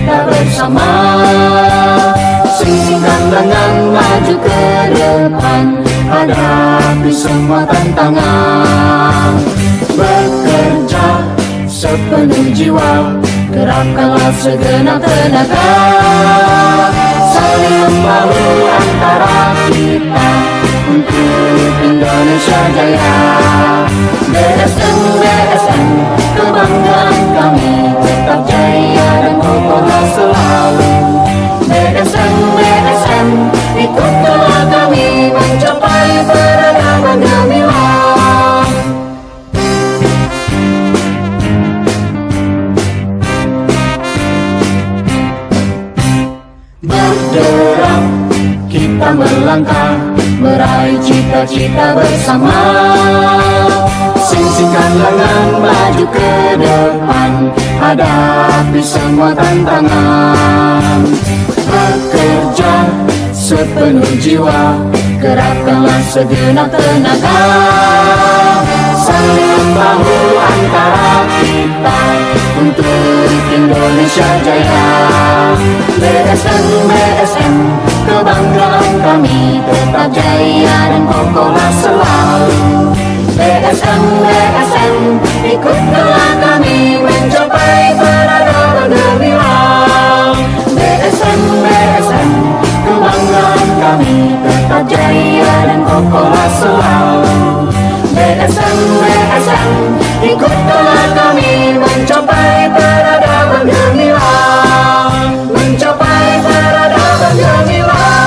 cita bersama. Singkan lengan maju ke depan, hadapi semua tantangan. Bekerja sepenuh jiwa, gerakkanlah segenap tenaga. Saling membahu antara kita untuk Indonesia Jaya. BSN, kebanggaan kami tetap jaya dan kokohlah selalu. BSN, ikutlah kami mencapai peradaban gemilang. Berderap kita melangkah, meraih cita-cita bersama. Singkan lengan maju ke depan, hadapi semua tantangan. Bekerja sepenuh jiwa, gerakkanlah segenap tenaga. Saling membahu antara kita untuk Indonesia Jaya. BSN, kebanggaan kami tetap jaya dan kokohlah selalu. BSN, ikutlah kami mencapai peradaban gemilang. BSN, kebanggaan kami tetap jaya dan kokohlah selalu. BSN, ikutlah kami mencapai peradaban gemilang. Mencapai peradaban gemilang.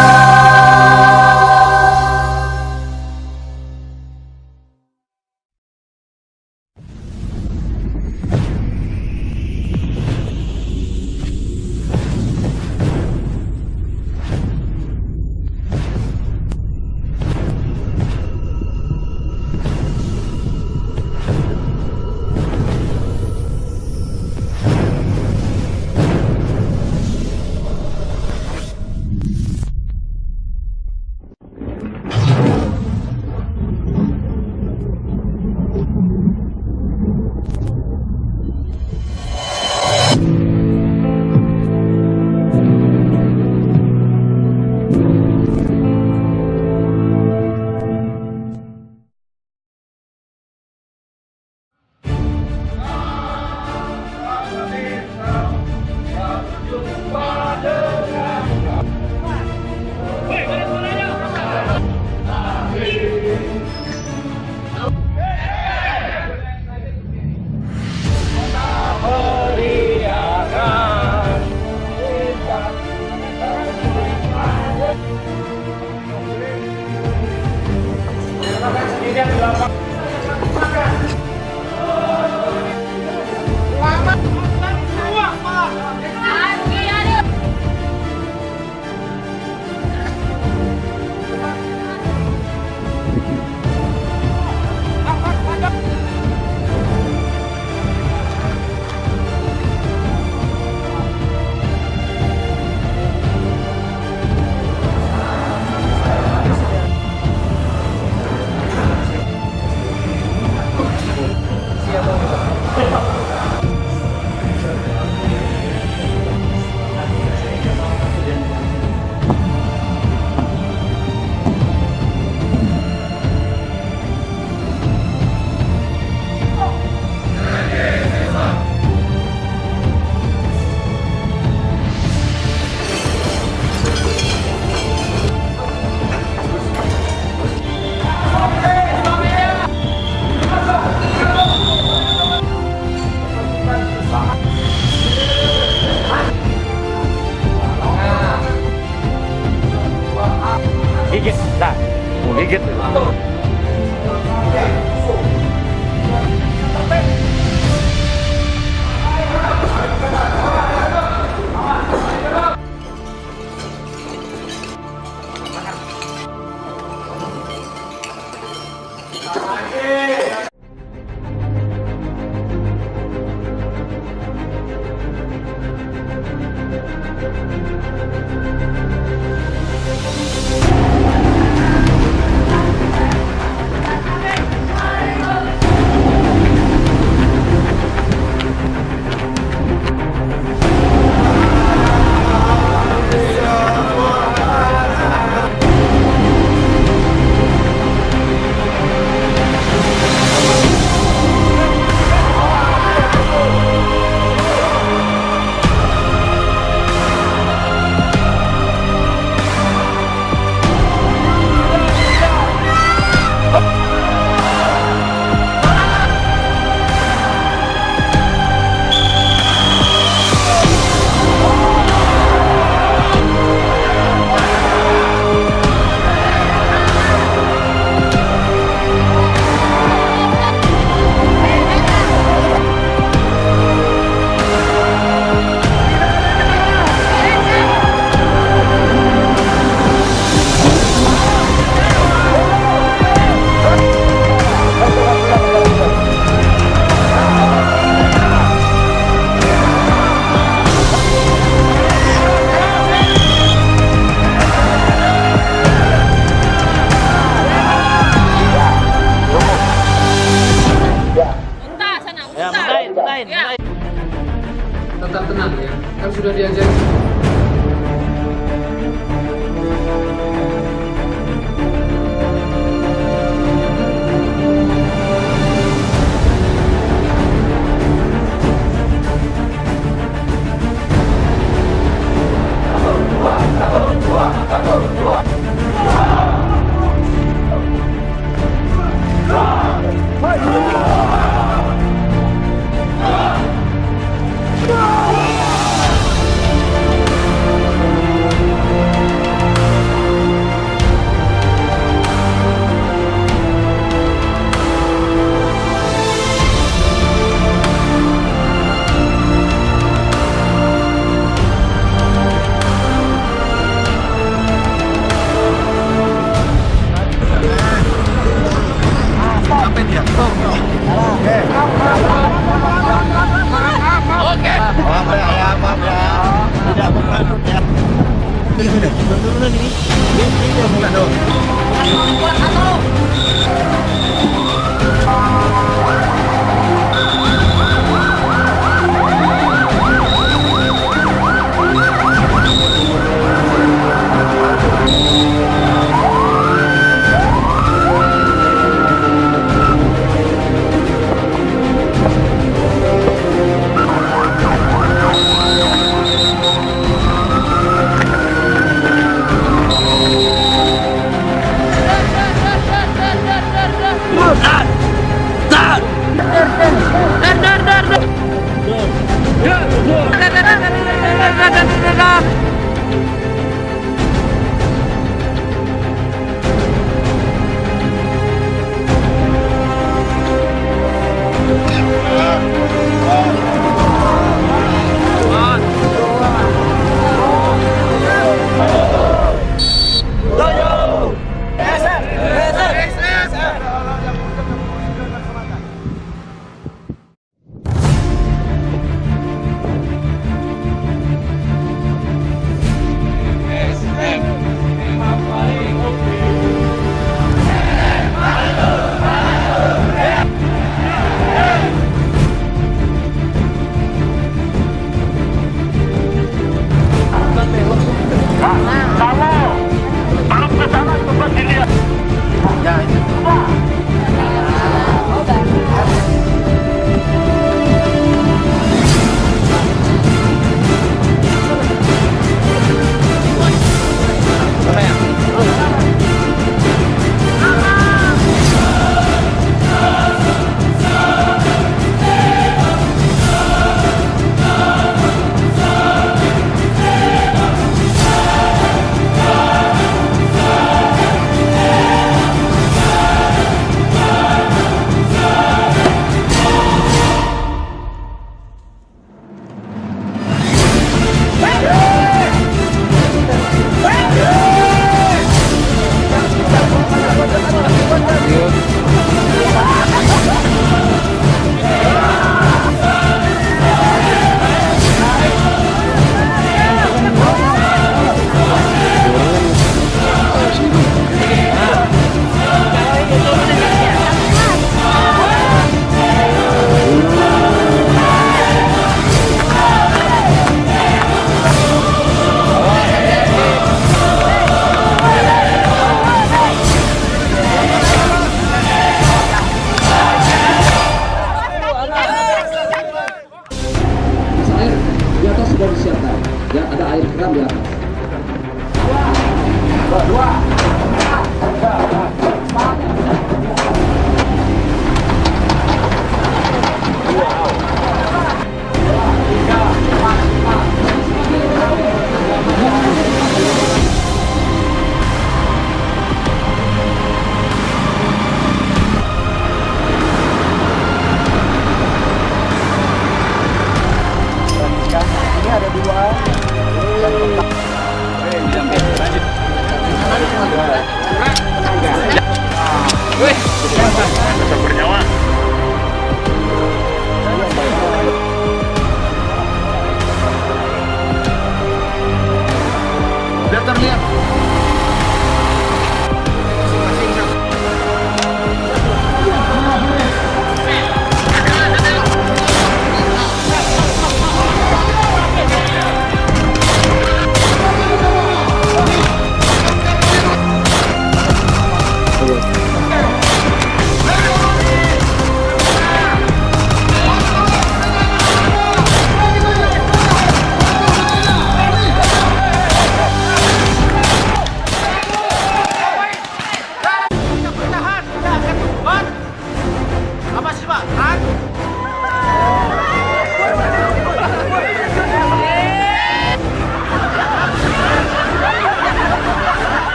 Gigit, dah, mau gigit.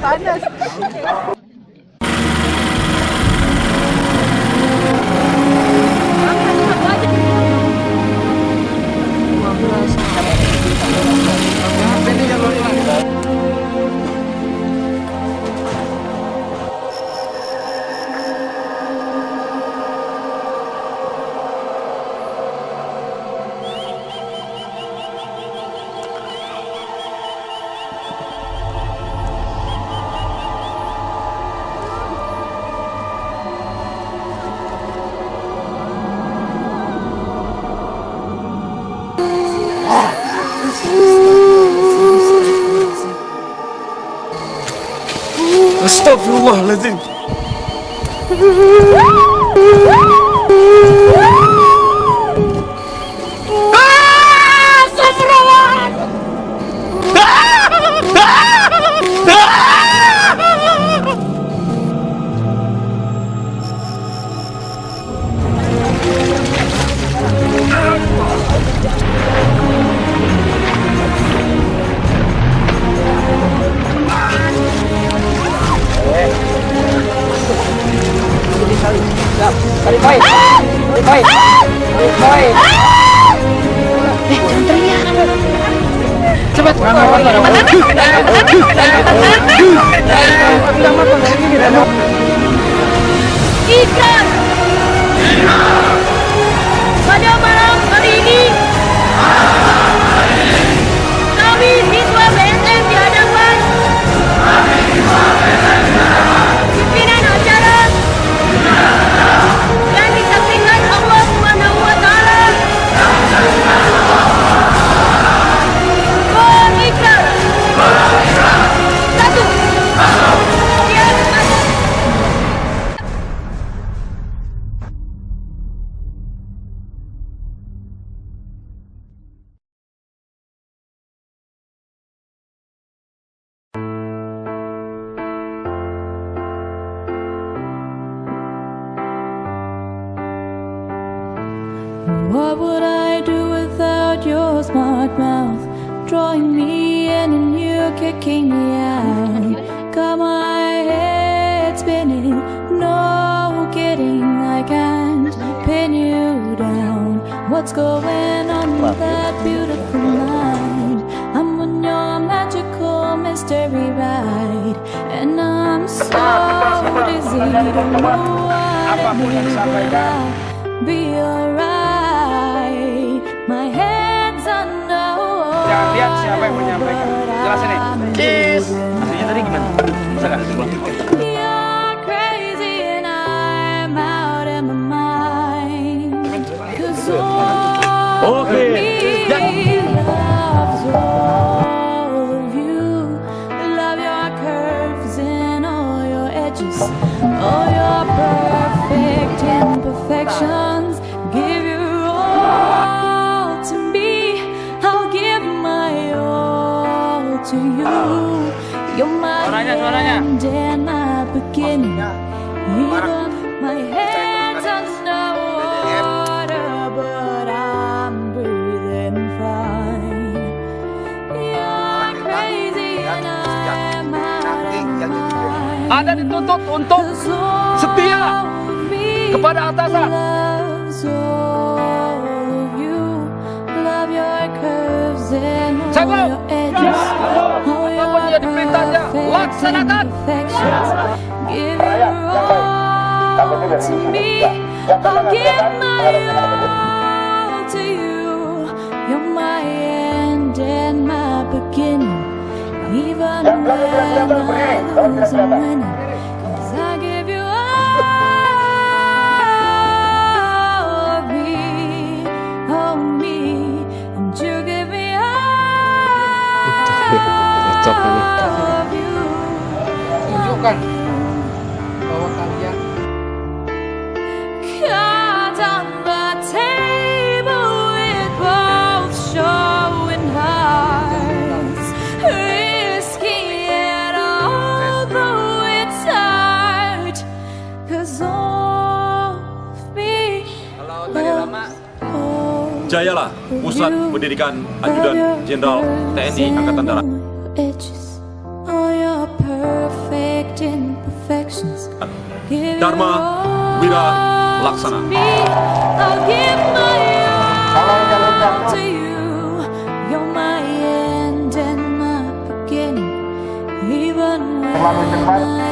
panas. Astagfirullahaladzim. Ikrar! Pada malam hari ini kami siswa BSM di hadapan pimpinan acara yang disaksikan Allah Subhanahu wa Ta'ala berikrar. Satu, dua, satu. What would I do without your smart mouth? Drawing me in and you kicking me out. Got my head spinning, no kidding, I can't pin you down. What's going on with that beautiful mind? I'm on your magical mystery ride, and I'm so dizzy, don't know what it means, but I'll be alright. My head's under water. Jangan lihat siapa yang menyampaikan. Jelasin nih. Cheers. Aslinya tadi gimana? Silakan. You're crazy and I'm out of my mind. 'Cause all Oke. me loves all of you. Love your curves and all your edges, all your perfect imperfections. Give your all to me, I'll give my all to you. You're my Suaranya. end and my beginning. Even my head's under water, but I'm breathing fine. You're crazy and I'm out of my mind. Anda dituntut untuk setia kepada atasan. Sabar. Apa menjadi perintahnya? Laksanakan. Give your all to me, I'll give my all to you. You're my end and my beginning. Even when I lose, I'm winning. 'Cause I give you all of me, and you give me all of you. Tunjukkan bahwa kalian Cards on the table with both showing hearts, risky it all though it's hard. 'Cause all of me loves all Jayalah, Pusat Pendidikan Ajudan Jenderal TNI Angkatan Darat. edges, all your perfect Dharma Wira Laksana. I'll give my Kalau jalur all dapat to you. You're my end and my beginning, even when terlalu cepat